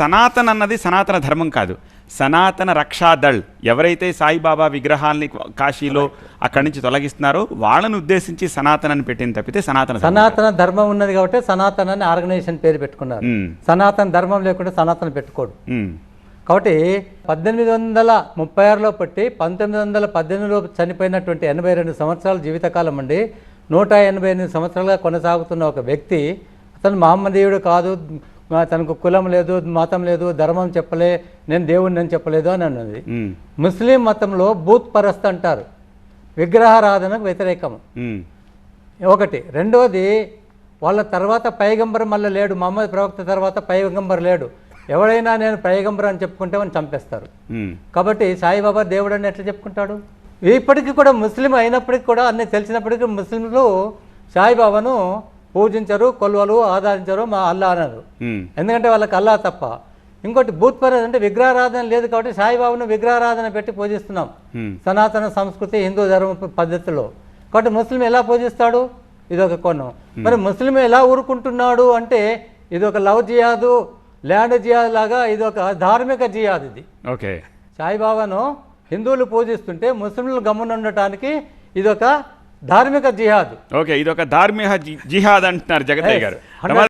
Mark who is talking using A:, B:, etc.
A: సనాతన అన్నది సనాతన ధర్మం కాదు, సనాతన రక్షాదళ్. ఎవరైతే సాయిబాబా విగ్రహాల్ని కాశీలో అక్కడి నుంచి తొలగిస్తున్నారో వాళ్ళని ఉద్దేశించి సనాతన అని పెట్టింది తప్పితే
B: సనాతన ధర్మం ఉన్నది కాబట్టి సనాతన అని ఆర్గనైజేషన్ పేరు పెట్టుకున్నారు. సనాతన ధర్మం లేకుండా సనాతన పెట్టుకోడు. కాబట్టి 1836లో పుట్టి 1918లో చనిపోయినటువంటి 82 సంవత్సరాల జీవితకాలం అండి. 188 సంవత్సరాలుగా కొనసాగుతున్న ఒక వ్యక్తి, అతను మహమ్మదీయుడు కాదు, తనకు కులం లేదు, మతం లేదు, ధర్మం చెప్పలే, నేను దేవుడిని అని చెప్పలేదు అని అన్నది. ముస్లిం మతంలో బూత్ పరస్త్ అంటారు, విగ్రహారాధనకు వ్యతిరేకం ఒకటి. రెండోది, వాళ్ళ తర్వాత పైగంబర్ మళ్ళీ లేడు, మహమ్మద్ ప్రవక్త తర్వాత పైగంబర్ లేడు. ఎవడైనా నేను పైగంబర్ అని చెప్పుకుంటే మనం చంపేస్తారు. కాబట్టి సాయిబాబా దేవుడు అని ఎట్లా చెప్పుకుంటాడు? ఇప్పటికీ కూడా ముస్లిం అయినప్పటికీ కూడా అన్నీ తెలిసినప్పటికీ ముస్లింలు సాయిబాబాను పూజించరు, కొలువలు ఆరాధించరు, మా అల్లా అన్నారు. ఎందుకంటే వాళ్ళకి అల్లా తప్ప. ఇంకోటి బూత్ పరస్త్ అంటే విగ్రహారాధన లేదు కాబట్టి సాయిబాబాను విగ్రహారాధన పెట్టి పూజిస్తున్నాం సనాతన సంస్కృతి హిందూ ధర్మ పద్ధతిలో. కాబట్టి ముస్లిం ఎలా పూజిస్తాడు? ఇదొక కోణం. మరి ముస్లిం ఎలా ఊరుకుంటున్నాడు అంటే ఇది ఒక లవ్ జిహాదు, ల్యాండ్ జిహాద్ లాగా ఇది ఒక ధార్మిక జిహాద్. ఇది
A: ఓకే.
B: సాయిబాబాను హిందువులు పూజిస్తుంటే ముస్లింలు గమ్మున ఉండటానికి ఇదొక ధార్మిక జిహాద్.
A: ఓకే, ఇదొక ధార్మిక జిహాద్ అంటున్నారు జగతయ్య గారు.